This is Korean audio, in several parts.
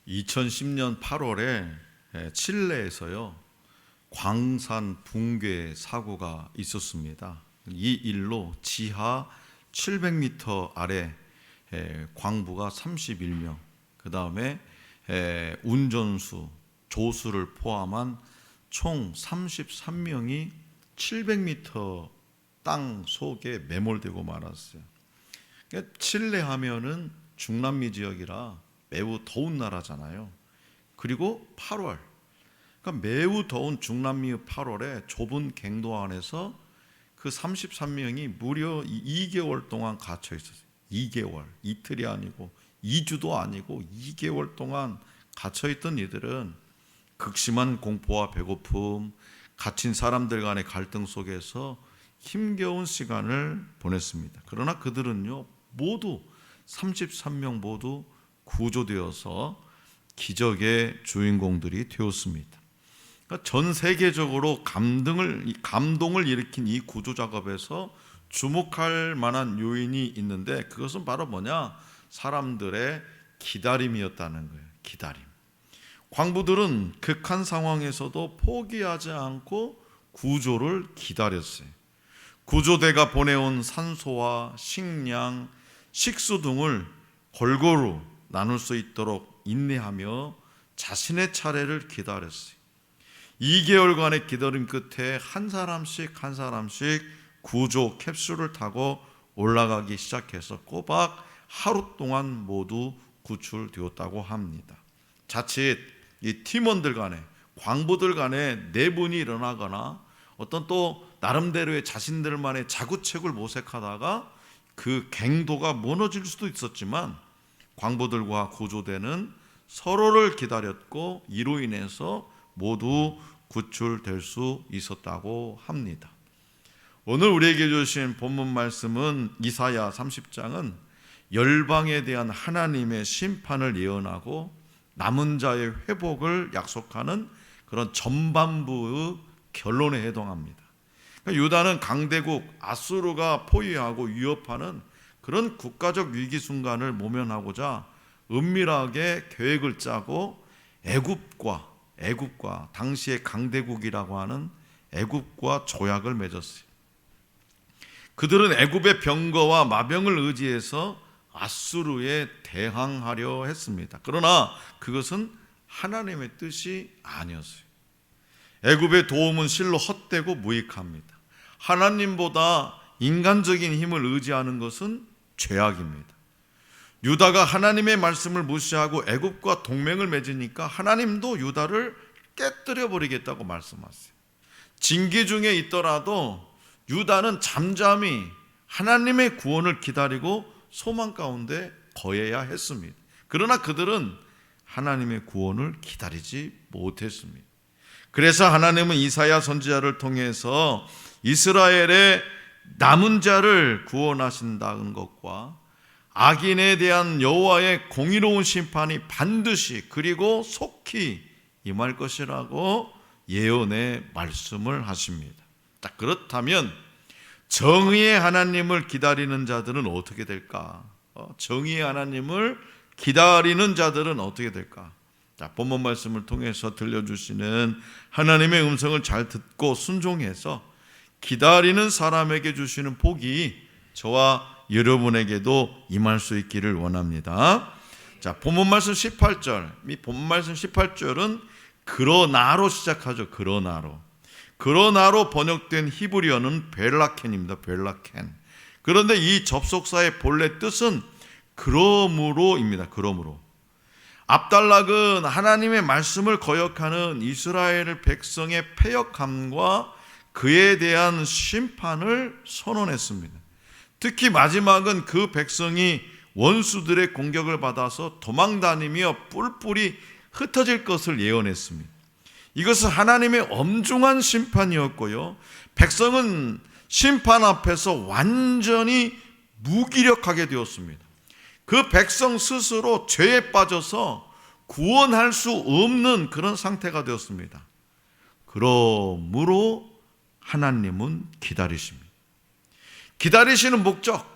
2010년 8월에 칠레에서요 광산 붕괴 사고가 있었습니다. 이 일로 지하 700m 아래 광부가 31명, 그 다음에 운전수, 조수를 포함한 총 33명이 700m 땅 속에 매몰되고 말았어요. 그러니까 칠레 하면은 중남미 지역이라 매우 더운 나라잖아요. 그리고 8월, 그러니까 매우 더운 중남미 8월에 좁은 갱도 안에서 그 33명이 무려 2개월 동안 갇혀 있었어요. 2개월, 이틀이 아니고 2주도 아니고 2개월 동안 갇혀 있던 이들은 극심한 공포와 배고픔, 갇힌 사람들 간의 갈등 속에서 힘겨운 시간을 보냈습니다. 그러나 그들은요 모두 33명 모두 구조되어서 기적의 주인공들이 되었습니다. 그러니까 전 세계적으로 감동을 일으킨 이 구조 작업에서 주목할 만한 요인이 있는데, 그것은 바로 뭐냐? 사람들의 기다림이었다는 거예요. 기다림. 광부들은 극한 상황에서도 포기하지 않고 구조를 기다렸어요. 구조대가 보내온 산소와 식량, 식수 등을 골고루 나눌 수 있도록 인내하며 자신의 차례를 기다렸어요. 2개월간의 기다림 끝에 한 사람씩 구조 캡슐을 타고 올라가기 시작해서 꼬박 하루 동안 모두 구출되었다고 합니다. 자칫 이 팀원들 간에, 광부들 간에 내분이 일어나거나 어떤 또 나름대로의 자신들만의 자구책을 모색하다가 그 갱도가 무너질 수도 있었지만, 광부들과 구조대는 서로를 기다렸고 이로 인해서 모두 구출될 수 있었다고 합니다. 오늘 우리에게 주신 본문 말씀은 이사야 30장은 열방에 대한 하나님의 심판을 예언하고 남은 자의 회복을 약속하는 그런 전반부의 결론에 해당합니다. 그러니까 유다는 강대국 아수르가 포위하고 위협하는 그런 국가적 위기 순간을 모면하고자 은밀하게 계획을 짜고 애굽과 당시의 강대국이라고 하는 애굽과 조약을 맺었어요. 그들은 애굽의 병거와 마병을 의지해서 아수르에 대항하려 했습니다. 그러나 그것은 하나님의 뜻이 아니었어요. 애굽의 도움은 실로 헛되고 무익합니다. 하나님보다 인간적인 힘을 의지하는 것은 죄악입니다. 유다가 하나님의 말씀을 무시하고 애굽과 동맹을 맺으니까 하나님도 유다를 깨뜨려 버리겠다고 말씀하세요. 징계 중에 있더라도 유다는 잠잠히 하나님의 구원을 기다리고 소망 가운데 거해야 했습니다. 그러나 그들은 하나님의 구원을 기다리지 못했습니다. 그래서 하나님은 이사야 선지자를 통해서 이스라엘의 남은 자를 구원하신다는 것과 악인에 대한 여호와의 공의로운 심판이 반드시 그리고 속히 임할 것이라고 예언의 말씀을 하십니다. 자, 그렇다면 정의의 하나님을 기다리는 자들은 어떻게 될까? 정의의 하나님을 기다리는 자들은 어떻게 될까? 자, 본문 말씀을 통해서 들려주시는 하나님의 음성을 잘 듣고 순종해서 기다리는 사람에게 주시는 복이 저와 여러분에게도 임할 수 있기를 원합니다. 자, 본문 말씀 18절. 이 본문 말씀 18절은 그러나로 시작하죠. 그러나로 번역된 히브리어는 벨라켄입니다. 벨라켄. 그런데 이 접속사의 본래 뜻은 그러므로입니다. 그러므로. 압달락은 하나님의 말씀을 거역하는 이스라엘 백성의 패역함과 그에 대한 심판을 선언했습니다. 특히 마지막은 그 백성이 원수들의 공격을 받아서 도망다니며 뿔뿔이 흩어질 것을 예언했습니다. 이것은 하나님의 엄중한 심판이었고요, 백성은 심판 앞에서 완전히 무기력하게 되었습니다. 그 백성 스스로 죄에 빠져서 구원할 수 없는 그런 상태가 되었습니다. 그러므로 하나님은 기다리십니다. 기다리시는 목적,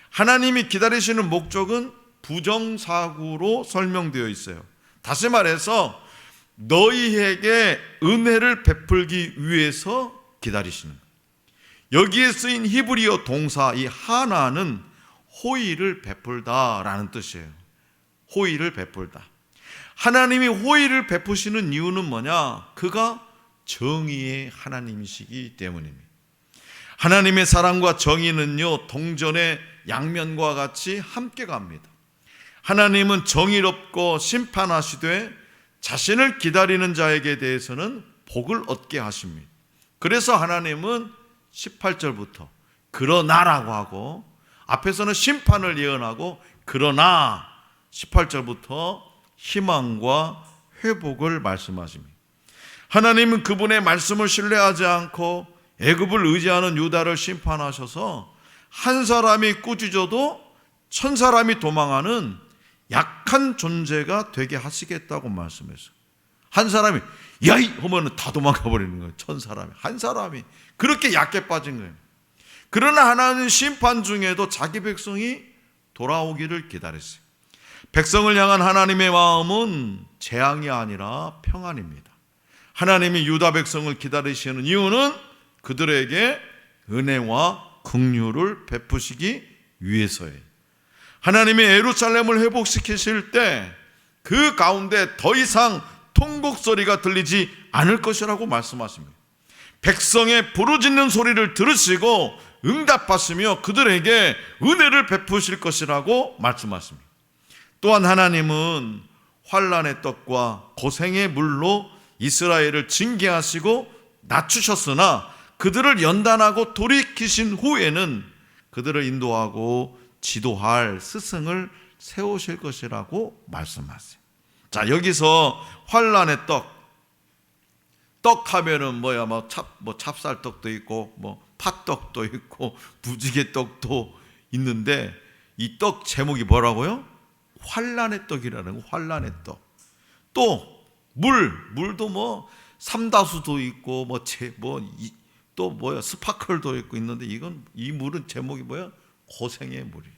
하나님이 기다리시는 목적은 부정사구로 설명되어 있어요. 다시 말해서 너희에게 은혜를 베풀기 위해서 기다리시는 거예요. 여기에 쓰인 히브리어 동사 이 하나는 호의를 베풀다라는 뜻이에요. 호의를 베풀다. 하나님이 호의를 베푸시는 이유는 뭐냐? 그가 정의의 하나님이시기 때문입니다. 하나님의 사랑과 정의는요, 동전의 양면과 같이 함께 갑니다. 하나님은 정의롭고 심판하시되 자신을 기다리는 자에게 대해서는 복을 얻게 하십니다. 그래서 하나님은 18절부터 그러나라고 하고, 앞에서는 심판을 예언하고, 그러나 18절부터 희망과 회복을 말씀하십니다. 하나님은 그분의 말씀을 신뢰하지 않고 애굽을 의지하는 유다를 심판하셔서 한 사람이 꾸짖어도 천 사람이 도망하는 약한 존재가 되게 하시겠다고 말씀했어요. 한 사람이 야이 하면 다 도망가 버리는 거예요. 천 사람이, 한 사람이 그렇게 약해 빠진 거예요. 그러나 하나님은 심판 중에도 자기 백성이 돌아오기를 기다렸어요. 백성을 향한 하나님의 마음은 재앙이 아니라 평안입니다. 하나님이 유다 백성을 기다리시는 이유는 그들에게 은혜와 긍휼을 베푸시기 위해서예요. 하나님이 예루살렘을 회복시키실 때 그 가운데 더 이상 통곡 소리가 들리지 않을 것이라고 말씀하십니다. 백성의 부르짖는 소리를 들으시고 응답하시며 그들에게 은혜를 베푸실 것이라고 말씀하십니다. 또한 하나님은 환난의 떡과 고생의 물로 이스라엘을 징계하시고 낮추셨으나 그들을 연단하고 돌이키신 후에는 그들을 인도하고 지도할 스승을 세우실 것이라고 말씀하세요. 자, 여기서 환난의 떡 하면은 뭐야, 찹쌀떡도 있고 팥떡도 있고 부지개떡도 있는데 이 떡 제목이 뭐라고요? 환난의 떡이라는 거. 환난의 떡. 또 물도 삼다수도 있고 또 스파클도 있고 있는데 이 물은 제목이 뭐야? 고생의 물이.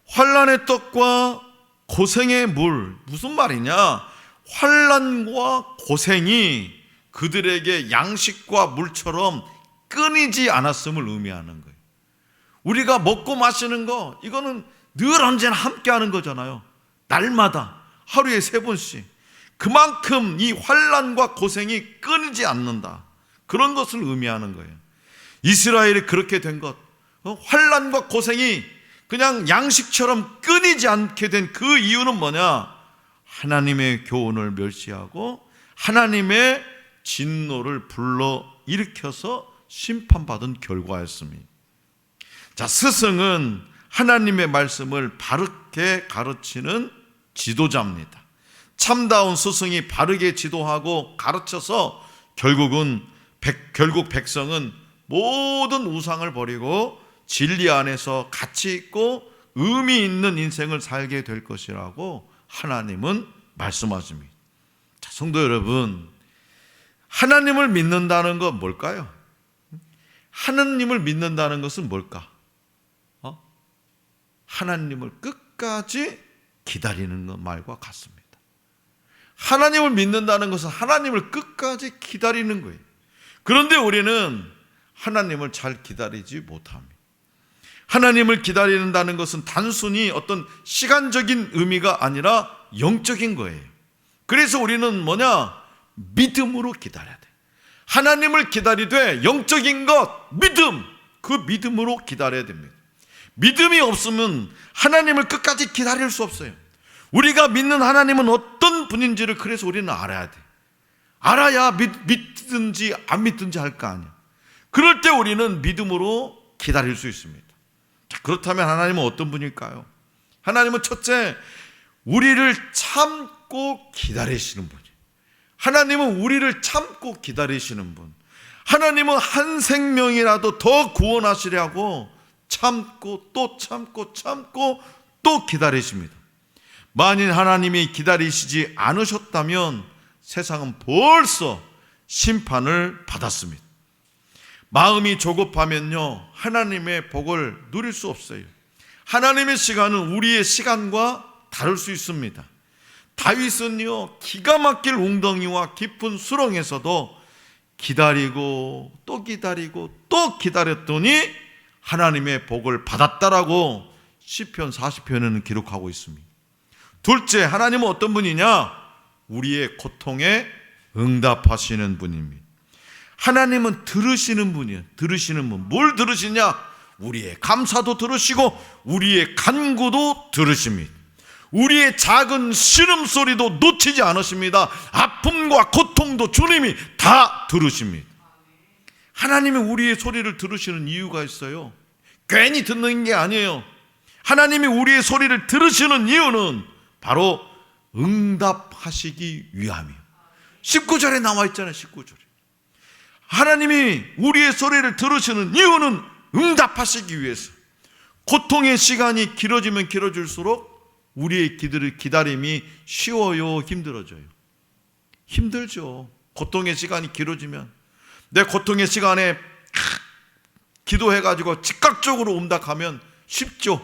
환난의 떡과 고생의 물, 무슨 말이냐? 환난과 고생이 그들에게 양식과 물처럼 끊이지 않았음을 의미하는 거예요. 우리가 먹고 마시는 거, 이거는 늘 언제나 함께 하는 거잖아요. 날마다 하루에 3번씩. 그만큼 이 환난과 고생이 끊이지 않는다, 그런 것을 의미하는 거예요. 이스라엘이 그렇게 된 것, 환난과 고생이 그냥 양식처럼 끊이지 않게 된 그 이유는 뭐냐? 하나님의 교훈을 멸시하고 하나님의 진노를 불러 일으켜서 심판받은 결과였습니다. 자, 스승은 하나님의 말씀을 바르게 가르치는 지도자입니다. 참다운 스승이 바르게 지도하고 가르쳐서 결국 백성은 모든 우상을 버리고 진리 안에서 가치 있고 의미 있는 인생을 살게 될 것이라고 하나님은 말씀하십니다. 자, 성도 여러분, 하나님을 믿는다는 건 뭘까요? 하나님을 믿는다는 것은 뭘까? 하나님을 끝까지 기다리는 것 말과 같습니다. 하나님을 믿는다는 것은 하나님을 끝까지 기다리는 거예요. 그런데 우리는 하나님을 잘 기다리지 못합니다. 하나님을 기다린다는 것은 단순히 어떤 시간적인 의미가 아니라 영적인 거예요. 그래서 우리는 믿음으로 기다려야 돼. 하나님을 기다리되 영적인 것, 믿음, 그 믿음으로 기다려야 됩니다. 믿음이 없으면 하나님을 끝까지 기다릴 수 없어요. 우리가 믿는 하나님은 어떤 분인지를 그래서 우리는 알아야 돼. 알아야 믿든지 안 믿든지 할 거 아니야. 그럴 때 우리는 믿음으로 기다릴 수 있습니다. 자, 그렇다면 하나님은 어떤 분일까요? 하나님은 첫째, 우리를 참고 기다리시는 분이에요. 하나님은 우리를 참고 기다리시는 분. 하나님은 한 생명이라도 더 구원하시려고 참고 또 참고 또 기다리십니다. 만일 하나님이 기다리시지 않으셨다면 세상은 벌써 심판을 받았습니다. 마음이 조급하면요, 하나님의 복을 누릴 수 없어요. 하나님의 시간은 우리의 시간과 다를 수 있습니다. 다윗은요, 기가 막힐 웅덩이와 깊은 수렁에서도 기다리고 또 기다리고 또 기다렸더니 하나님의 복을 받았다라고 시편 40편에는 기록하고 있습니다. 둘째, 하나님은 어떤 분이냐? 우리의 고통에 응답하시는 분입니다. 하나님은 들으시는 분이에요. 들으시는 분. 뭘 들으시냐? 우리의 감사도 들으시고 우리의 간구도 들으십니다. 우리의 작은 신음소리도 놓치지 않으십니다. 아픔과 고통도 주님이 다 들으십니다. 하나님이 우리의 소리를 들으시는 이유가 있어요. 괜히 듣는 게 아니에요. 하나님이 우리의 소리를 들으시는 이유는 바로 응답하시기 위함이에요. 19절에 나와 있잖아요. 19절에 하나님이 우리의 소리를 들으시는 이유는 응답하시기 위해서. 고통의 시간이 길어지면 길어질수록 우리의 기다림이 쉬워요, 힘들어져요? 힘들죠. 고통의 시간이 길어지면 내 고통의 시간에 기도해가지고 즉각적으로 응답하면 쉽죠.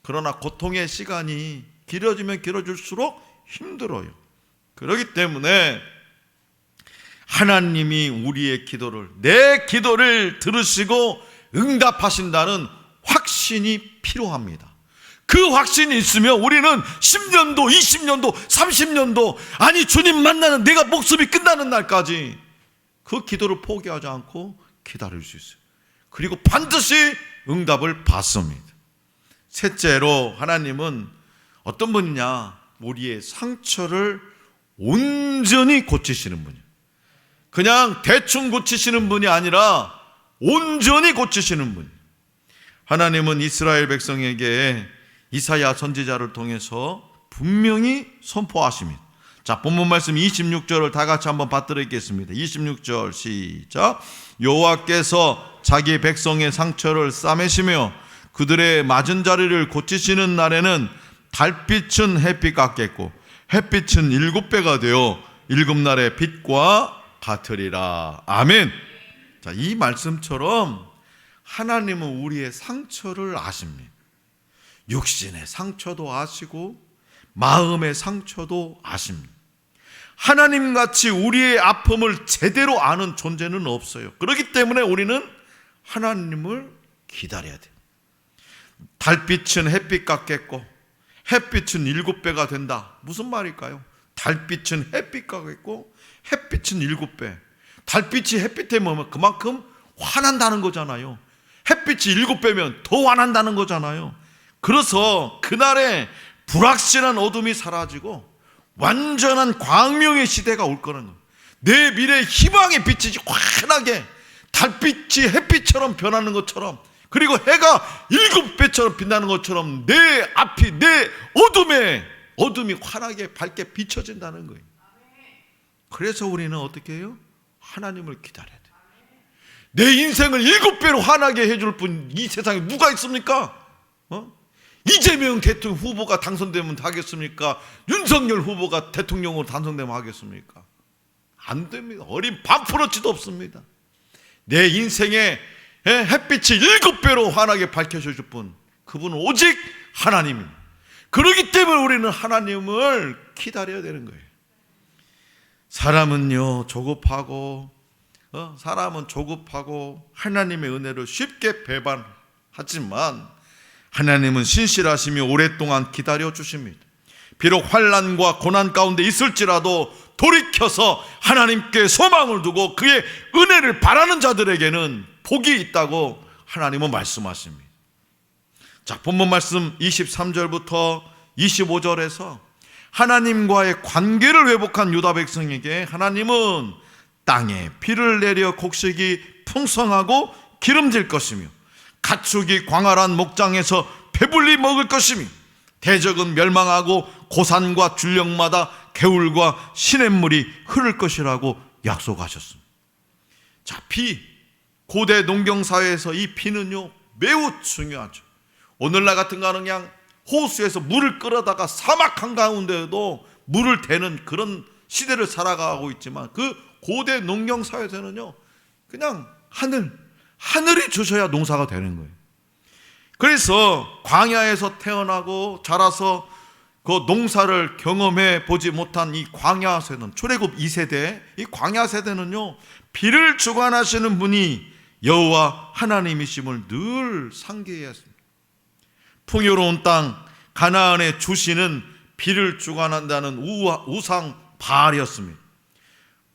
그러나 고통의 시간이 길어지면 길어질수록 힘들어요. 그렇기 때문에 하나님이 우리의 기도를, 내 기도를 들으시고 응답하신다는 확신이 필요합니다. 그 확신이 있으면 우리는 10년도, 20년도, 30년도, 아니 주님 만나는 내가 목숨이 끝나는 날까지 그 기도를 포기하지 않고 기다릴 수 있어요. 그리고 반드시 응답을 받습니다. 셋째로 하나님은 어떤 분이냐? 우리의 상처를 온전히 고치시는 분이에요. 그냥 대충 고치시는 분이 아니라 온전히 고치시는 분이에요. 하나님은 이스라엘 백성에게 이사야 선지자를 통해서 분명히 선포하십니다. 자, 본문 말씀 26절을 다 같이 한번 받들겠습니다. 26절 시작. 여호와께서 자기 백성의 상처를 싸매시며 그들의 맞은 자리를 고치시는 날에는 달빛은 햇빛 같겠고 햇빛은 7배가 되어 일곱날의 빛과 같으리라. 아멘. 자, 이 말씀처럼 하나님은 우리의 상처를 아십니다. 육신의 상처도 아시고 마음의 상처도 아십니다. 하나님같이 우리의 아픔을 제대로 아는 존재는 없어요. 그렇기 때문에 우리는 하나님을 기다려야 돼요. 달빛은 햇빛 같겠고 햇빛은 7배가 된다. 무슨 말일까요? 달빛은 햇빛 같겠고 햇빛은 7배. 달빛이 햇빛 되면 그만큼 화난다는 거잖아요. 햇빛이 7배면 더 화난다는 거잖아요. 그래서 그날에 불확실한 어둠이 사라지고 완전한 광명의 시대가 올 거라는 거예요. 내 미래의 희망의 빛이 환하게 달빛이 햇빛처럼 변하는 것처럼, 그리고 해가 7배처럼 빛나는 것처럼 내 앞이, 내 어둠이 환하게 밝게 비춰진다는 거예요. 그래서 우리는 어떻게 해요? 하나님을 기다려야 돼요. 내 인생을 7배로 환하게 해줄 분 이 세상에 누가 있습니까? 이재명 대통령 후보가 당선되면 하겠습니까? 윤석열 후보가 대통령으로 당선되면 하겠습니까? 안 됩니다. 어린 반프로치도 없습니다. 내 인생에 햇빛이 7배로 환하게 밝혀줄 분, 그분은 오직 하나님입니다. 그렇기 때문에 우리는 하나님을 기다려야 되는 거예요. 사람은 조급하고 하나님의 은혜를 쉽게 배반하지만 하나님은 신실하시며 오랫동안 기다려 주십니다. 비록 환난과 고난 가운데 있을지라도 돌이켜서 하나님께 소망을 두고 그의 은혜를 바라는 자들에게는 복이 있다고 하나님은 말씀하십니다. 자, 본문 말씀 23절부터 25절에서 하나님과의 관계를 회복한 유다 백성에게 하나님은 땅에 비를 내려 곡식이 풍성하고 기름질 것이며 가축이 광활한 목장에서 배불리 먹을 것이며 대적은 멸망하고 고산과 줄령마다 개울과 시냇물이 흐를 것이라고 약속하셨습니다. 자, 비, 고대 농경사회에서 이 비는요 매우 중요하죠. 오늘날 같은 거는 그냥 호수에서 물을 끌어다가 사막 한가운데에도 물을 대는 그런 시대를 살아가고 있지만 그 고대 농경사회에서는요 그냥 하늘이 주셔야 농사가 되는 거예요. 그래서 광야에서 태어나고 자라서 그 농사를 경험해 보지 못한 이 광야 세대는, 출애굽 2세대, 이 광야 세대는요, 비를 주관하시는 분이 여호와 하나님이심을 늘 상기해야 했습니다. 풍요로운 땅 가나안의 주신은 비를 주관한다는 우상 바알이었습니다.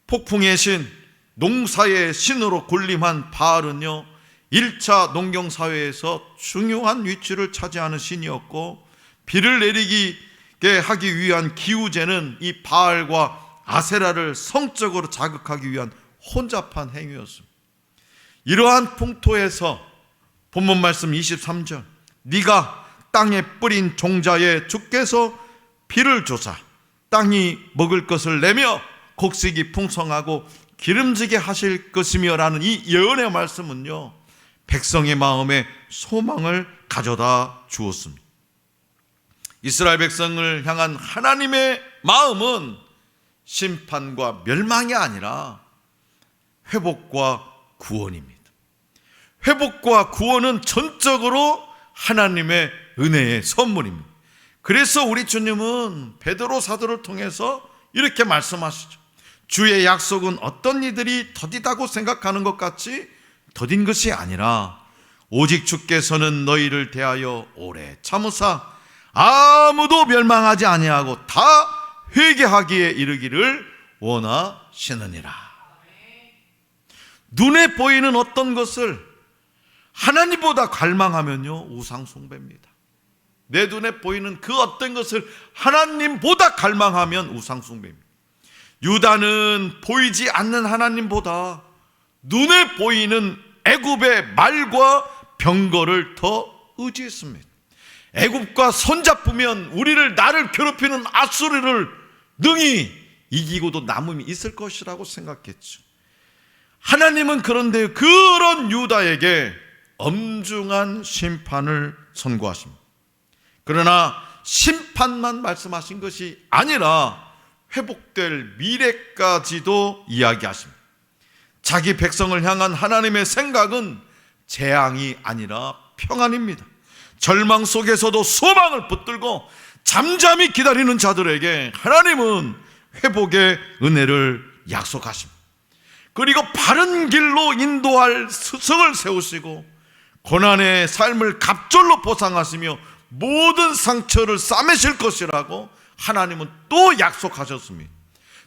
폭풍의 신, 농사의 신으로 군림한 바알은요, 1차 농경사회에서 중요한 위치를 차지하는 신이었고, 비를 내리게 하기 위한 기우제는 이 바알과 아세라를 성적으로 자극하기 위한 혼잡한 행위였습니다. 이러한 풍토에서 본문 말씀 23절, 네가 땅에 뿌린 종자에 주께서 비를 주사 땅이 먹을 것을 내며 곡식이 풍성하고 기름지게 하실 것이며 라는 이 예언의 말씀은요, 백성의 마음에 소망을 가져다 주었습니다. 이스라엘 백성을 향한 하나님의 마음은 심판과 멸망이 아니라 회복과 구원입니다. 회복과 구원은 전적으로 하나님의 은혜의 선물입니다. 그래서 우리 주님은 베드로 사도를 통해서 이렇게 말씀하시죠. 주의 약속은 어떤 이들이 더디다고 생각하는 것 같이 더딘 것이 아니라 오직 주께서는 너희를 대하여 오래 참으사 아무도 멸망하지 아니하고 다 회개하기에 이르기를 원하시느니라. 눈에 보이는 어떤 것을 하나님보다 갈망하면요, 우상 숭배입니다. 내 눈에 보이는 그 어떤 것을 하나님보다 갈망하면 우상 숭배입니다. 유다는 보이지 않는 하나님보다 눈에 보이는 애굽의 말과 병거를 더 의지했습니다. 애굽과 손잡으면 나를 괴롭히는 아수르를 능히 이기고도 남음이 있을 것이라고 생각했죠. 하나님은 그런데 그런 유다에게 엄중한 심판을 선고하십니다. 그러나 심판만 말씀하신 것이 아니라 회복될 미래까지도 이야기하십니다. 자기 백성을 향한 하나님의 생각은 재앙이 아니라 평안입니다. 절망 속에서도 소망을 붙들고 잠잠히 기다리는 자들에게 하나님은 회복의 은혜를 약속하십니다. 그리고 바른 길로 인도할 스승을 세우시고 고난의 삶을 갑절로 보상하시며 모든 상처를 싸매실 것이라고 하나님은 또 약속하셨습니다.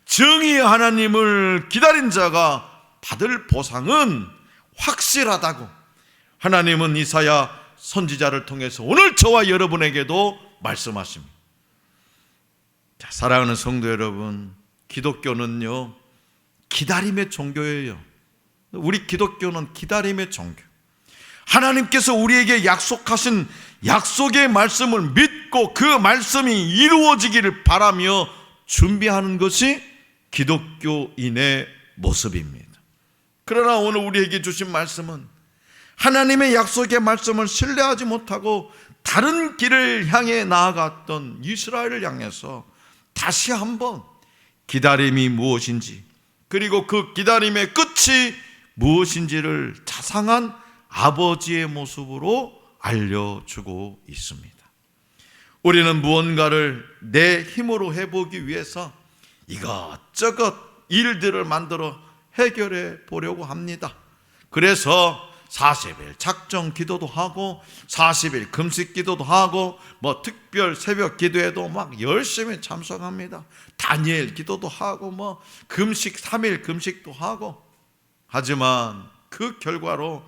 정의의 하나님을 기다린 자가 받을 보상은 확실하다고 하나님은 이사야 선지자를 통해서 오늘 저와 여러분에게도 말씀하십니다. 자, 사랑하는 성도 여러분, 기독교는요, 기다림의 종교예요. 우리 기독교는 기다림의 종교. 하나님께서 우리에게 약속하신 약속의 말씀을 믿고 그 말씀이 이루어지기를 바라며 준비하는 것이 기독교인의 모습입니다. 그러나 오늘 우리에게 주신 말씀은 하나님의 약속의 말씀을 신뢰하지 못하고 다른 길을 향해 나아갔던 이스라엘을 향해서 다시 한번 기다림이 무엇인지, 그리고 그 기다림의 끝이 무엇인지를 자상한 아버지의 모습으로 알려주고 있습니다. 우리는 무언가를 내 힘으로 해보기 위해서 이것저것 일들을 만들어 해결해 보려고 합니다. 그래서 40일 작정 기도도 하고 40일 금식 기도도 하고 특별 새벽 기도에도 막 열심히 참석합니다. 다니엘 기도도 하고 금식 3일 금식도 하고. 하지만 그 결과로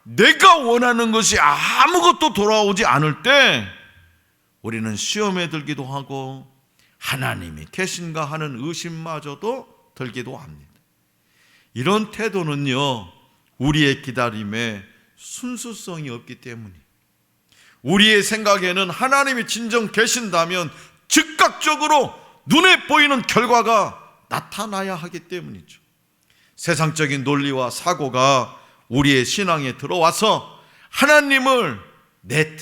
내가 원하는 것이 아무것도 돌아오지 않을 때 우리는 시험에 들기도 하고 하나님이 계신가 하는 의심마저도 들기도 합니다. 이런 태도는요, 우리의 기다림에 순수성이 없기 때문이에요. 우리의 생각에는 하나님이 진정 계신다면 즉각적으로 눈에 보이는 결과가 나타나야 하기 때문이죠. 세상적인 논리와 사고가 우리의 신앙에 들어와서 하나님을 내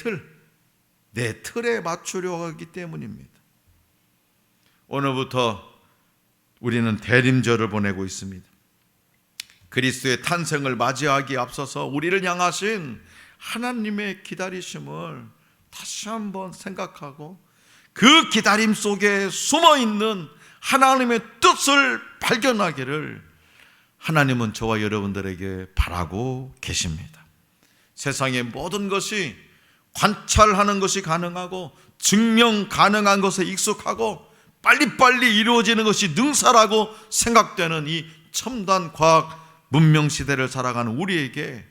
틀에 맞추려고 하기 때문입니다. 오늘부터 우리는 대림절을 보내고 있습니다. 그리스도의 탄생을 맞이하기에 앞서서 우리를 향하신 하나님의 기다리심을 다시 한번 생각하고 그 기다림 속에 숨어있는 하나님의 뜻을 발견하기를 하나님은 저와 여러분들에게 바라고 계십니다. 세상의 모든 것이 관찰하는 것이 가능하고 증명 가능한 것에 익숙하고 빨리빨리 이루어지는 것이 능사라고 생각되는 이 첨단 과학 문명 시대를 살아가는 우리에게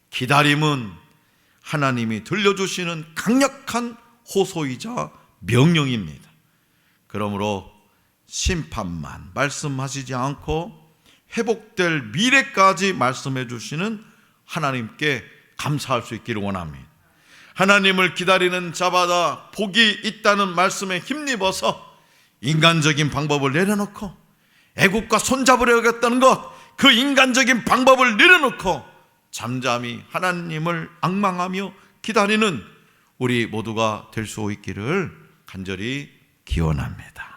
기다림은 하나님이 들려주시는 강력한 호소이자 명령입니다. 그러므로 심판만 말씀하시지 않고 회복될 미래까지 말씀해 주시는 하나님께 감사할 수 있기를 원합니다. 하나님을 기다리는 자마다 복이 있다는 말씀에 힘입어서 인간적인 방법을 내려놓고 애국과 손잡으려겠다는 것, 그 인간적인 방법을 내려놓고 잠잠히 하나님을 앙망하며 기다리는 우리 모두가 될 수 있기를 간절히 기원합니다.